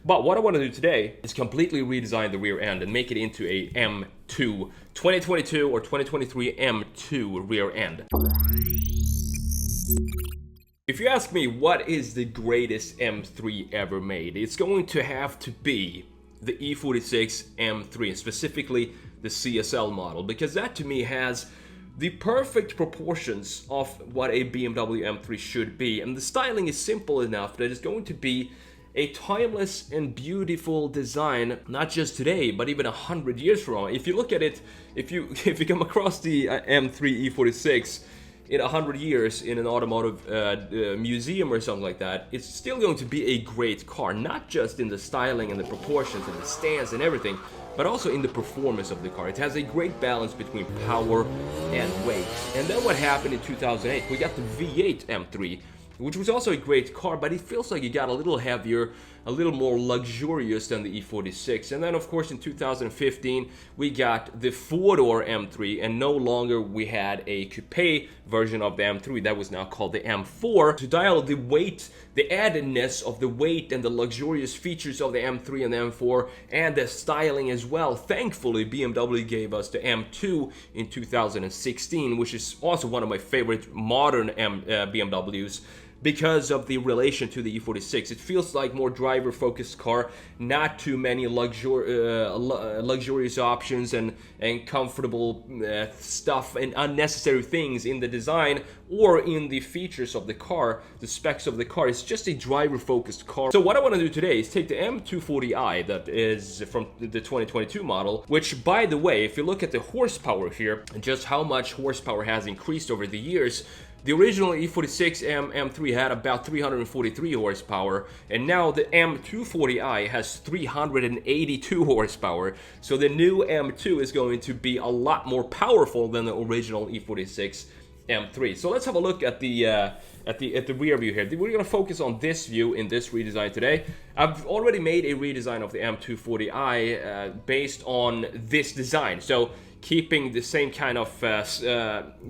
But what I want to do today is completely redesign the rear end and make it into a M2 2022 or 2023 M2 rear end. If you ask me what is the greatest M3 ever made, it's going to have to be the E46 M3, specifically the CSL model, because that to me has the perfect proportions of what a BMW M3 should be, and the styling is simple enough that it's going to be a timeless and beautiful design, not just today, but even 100 years from now. If you look at it, if you come across the M3 E46 in 100 years in an automotive museum or something like that, it's still going to be a great car, not just in the styling and the proportions and the stance and everything, but also in the performance of the car. It has a great balance between power and weight. And then what happened in 2008, we got the V8 M3, which was also a great car, but it feels like it got a little heavier, a little more luxurious than the E46. And then of course in 2015 we got the four-door M3, and no longer we had a coupe version of the M3 that was now called the M4 to dial the weight, the addedness of the weight and the luxurious features of the M3 and the M4 and the styling as well. Thankfully BMW gave us the M2 in 2016, which is also one of my favorite modern BMWs, because of the relation to the E46. It feels like more driver-focused car, not too many luxurious options and comfortable stuff and unnecessary things in the design or in the features of the car, the specs of the car. It's just a driver-focused car. So what I want to do today is take the M240i that is from the 2022 model, which, by the way, if you look at the horsepower here and just how much horsepower has increased over the years, the original E46 M3 had about 343 horsepower, and now the M240i has 382 horsepower. So the new M2 is going to be a lot more powerful than the original E46 M3. So let's have a look at the rear view here. We're going to focus on this view in this redesign today. I've already made a redesign of the M240i based on this design. So keeping the same kind of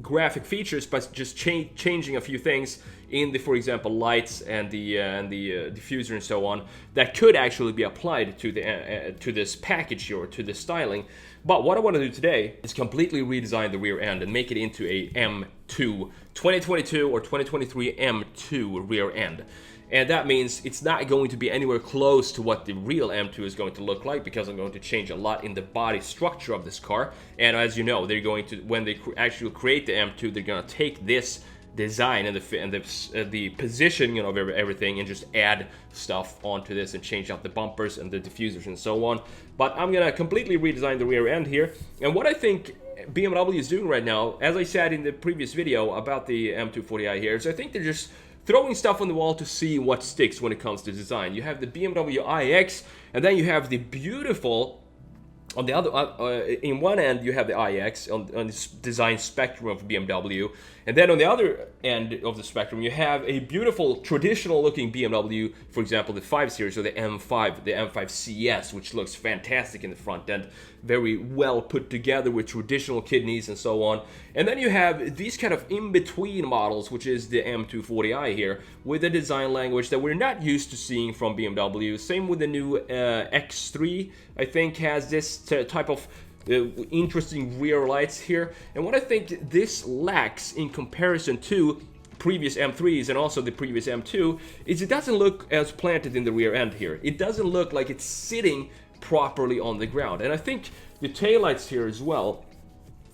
graphic features, but just changing a few things in the, for example, lights and the diffuser and so on, that could actually be applied to the to this package here, or to the styling. But what I want to do today is completely redesign the rear end and make it into a M2 2022 or 2023 M2 rear end. And that means it's not going to be anywhere close to what the real M2 is going to look like, because I'm going to change a lot in the body structure of this car. And as you know, they're going to, when they actually create the M2, they're going to take this design and the positioning of everything and just add stuff onto this and change out the bumpers and the diffusers and so on. But I'm going to completely redesign the rear end here. And what I think BMW is doing right now, as I said in the previous video about the M240i here, is I think they're just throwing stuff on the wall to see what sticks when it comes to design. You have the BMW iX, and then you have the beautiful, on the other, in one end you have the iX on this design spectrum of BMW, and then on the other end of the spectrum you have a beautiful traditional looking BMW, for example the 5 Series or the M5, the M5 CS, which looks fantastic in the front end, very well put together with traditional kidneys and so on. And then you have these kind of in-between models, which is the M240i here, with a design language that we're not used to seeing from BMW. Same with the new X3, I think, has this type of interesting rear lights here. And what I think this lacks in comparison to previous M3s and also the previous M2 is it doesn't look as planted in the rear end here. It doesn't look like it's sitting properly on the ground. And I think the taillights here as well,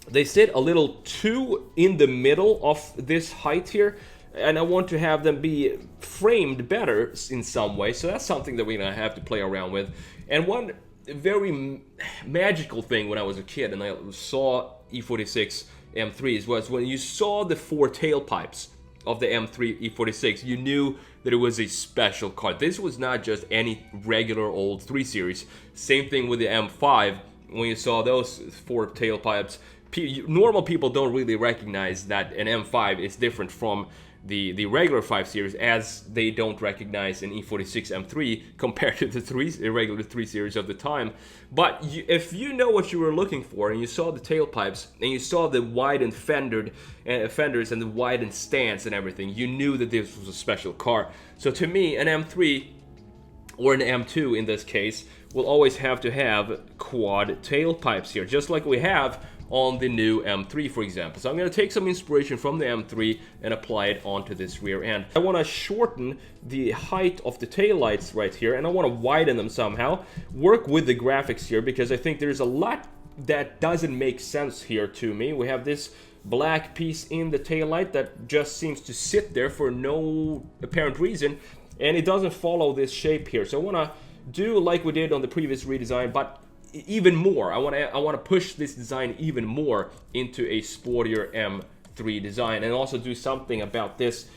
they sit a little too in the middle of this height here, and I want to have them be framed better in some way. So that's something that we're gonna have to play around with. And one very magical thing when I was a kid and I saw E46 M3s was when you saw the 4 tailpipes of the M3 E46, you knew that it was a special car. This was not just any regular old 3 Series. Same thing with the M5. When you saw those 4 tailpipes, normal people don't really recognize that an M5 is different from the regular 5 Series, as they don't recognize an E46 M3 compared to the regular 3 Series of the time. But if you know what you were looking for and you saw the tailpipes and you saw the widened fenders and the widened stance and everything, you knew that this was a special car. So to me, an M3 or an M2 in this case, will always have to have quad tailpipes here, just like we have on the new M3, for example. So I'm going to take some inspiration from the M3 and apply it onto this rear end. I want to shorten the height of the taillights right here, and I want to widen them somehow. Work with the graphics here, because I think there's a lot that doesn't make sense here to me. We have this black piece in the taillight that just seems to sit there for no apparent reason, and it doesn't follow this shape here. So I want to do like we did on the previous redesign, but even more. I want to push this design even more into a sportier M3 design, and also do something about this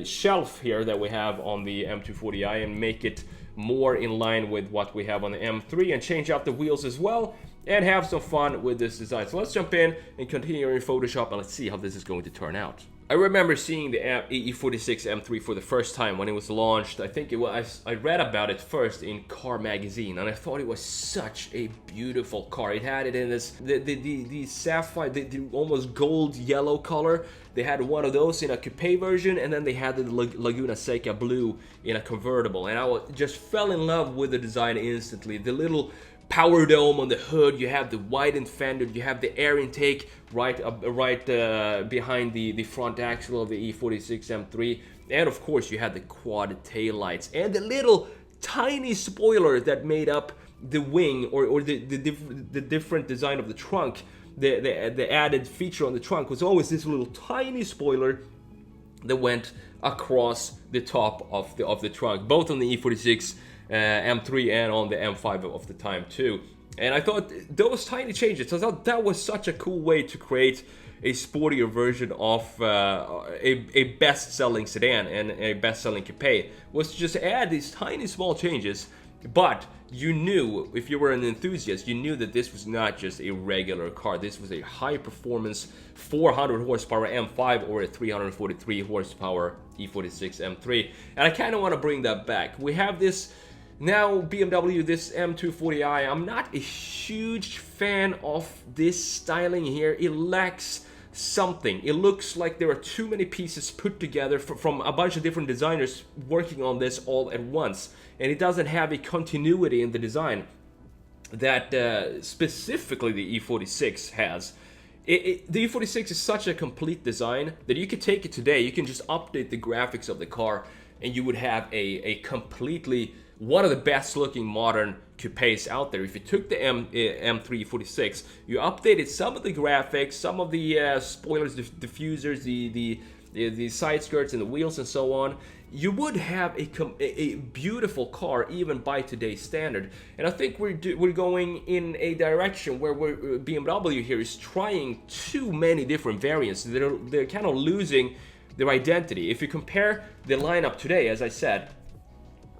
shelf here that we have on the M240i and make it more in line with what we have on the M3, and change out the wheels as well, and have some fun with this design. So let's jump in and continue in Photoshop, and let's see how this is going to turn out. I remember seeing the E46 M3 for the first time when it was launched. I think it was, I read about it first in Car Magazine, and I thought it was such a beautiful car. It had it in this, the sapphire, the almost gold yellow color. They had one of those in a coupe version, and then they had the Laguna Seca blue in a convertible. And I just fell in love with the design instantly. The little power dome on the hood, you have the widened fender, you have the air intake right behind the front axle of the E46 M3, and of course you had the quad tail lights and the little tiny spoiler that made up the wing, or the different design of the trunk. The added feature on the trunk was always this little tiny spoiler that went across the top of the trunk, both on the E46 M3 and on the M5 of the time too. And I thought those tiny changes, I thought that was such a cool way to create a sportier version of a best-selling sedan and a best-selling coupe, was to just add these tiny small changes. But you knew, if you were an enthusiast, you knew that this was not just a regular car. This was a high-performance 400 horsepower M5 or a 343 horsepower E46 M3. And I kind of want to bring that back. We have this now BMW, this M240i. I'm not a huge fan of this styling here. It lacks something. It looks like there are too many pieces put together from a bunch of different designers working on this all at once, and it doesn't have a continuity in the design that specifically the E46 has. The E46 is such a complete design that you could take it today, you can just update the graphics of the car, and you would have a completely one of the best looking modern coupes out there. If you took the M346, you updated some of the graphics, some of the spoilers, the diffusers, the side skirts and the wheels and so on, you would have a beautiful car even by today's standard. And I think we're going in a direction where BMW here is trying too many different variants. They're kind of losing their identity. If you compare the lineup today, as I said,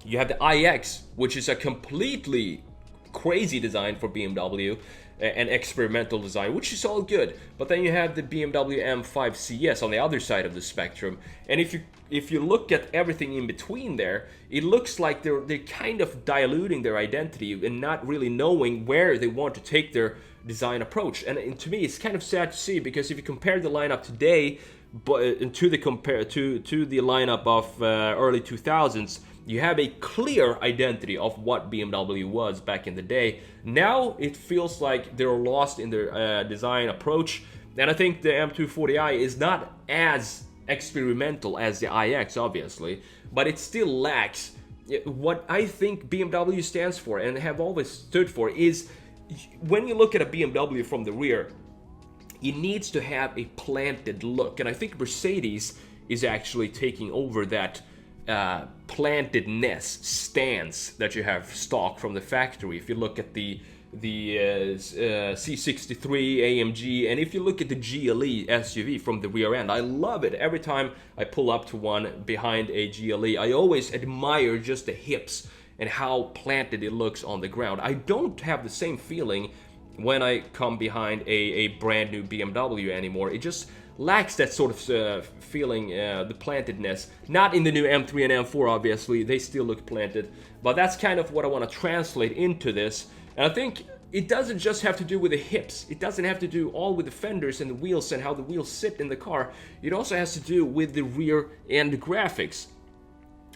you have the iX, which is a completely crazy design for BMW, an experimental design, which is all good. But then you have the BMW M5 CS on the other side of the spectrum, and if you look at everything in between there, it looks like they're kind of diluting their identity and not really knowing where they want to take their design approach. And to me, it's kind of sad to see, because if you compare the lineup today, to the lineup of early 2000s, you have a clear identity of what BMW was back in the day. Now it feels like they're lost in their design approach, and I think the M240i is not as experimental as the iX, obviously, but it still lacks what I think BMW stands for and have always stood for. Is when you look at a BMW from the rear, it needs to have a planted look, and I think Mercedes is actually taking over that plantedness stance that you have stock from the factory. If you look at the C63 AMG, and if you look at the GLE SUV from the rear end, I love it. Every time I pull up to one behind a GLE, I always admire just the hips and how planted it looks on the ground. I don't have the same feeling when I come behind a brand new BMW anymore. It just lacks that sort of feeling, the plantedness. Not in the new M3 and M4, obviously, they still look planted, but that's kind of what I want to translate into this. And I think it doesn't just have to do with the hips, it doesn't have to do all with the fenders and the wheels and how the wheels sit in the car. It also has to do with the rear end graphics.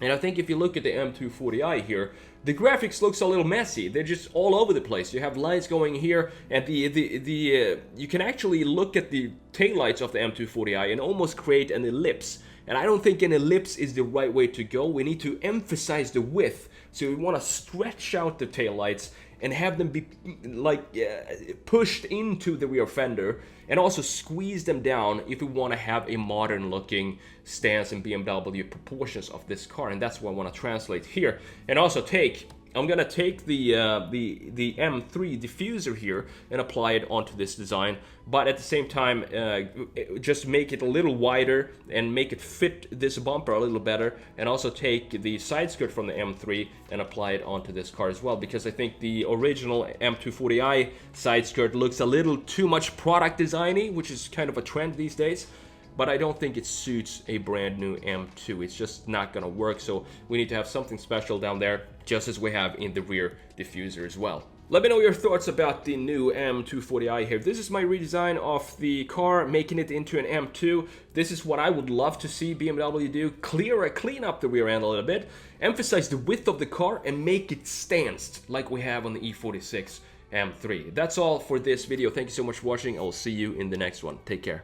And I think if you look at the M240i here, the graphics looks a little messy. They're just all over the place. You have lines going here, and you can actually look at the taillights of the M240i and almost create an ellipse. And I don't think an ellipse is the right way to go. We need to emphasize the width. So we want to stretch out the taillights and have them be like pushed into the rear fender, and also squeeze them down if we want to have a modern looking stance and BMW proportions of this car. And that's what I want to translate here. And also I'm gonna take the M3 diffuser here and apply it onto this design, but at the same time just make it a little wider and make it fit this bumper a little better, and also take the side skirt from the M3 and apply it onto this car as well, because I think the original M240i side skirt looks a little too much product designy, which is kind of a trend these days. But I don't think it suits a brand new M2. It's just not gonna work, so we need to have something special down there, just as we have in the rear diffuser as well. Let me know your thoughts about the new M240i here. This is my redesign of the car, making it into an M2. This is what I would love to see BMW do. Clean up the rear end a little bit, emphasize the width of the car, and make it stanced like we have on the E46 M3. That's all for this video. Thank you so much for watching. I will see you in the next one. Take care.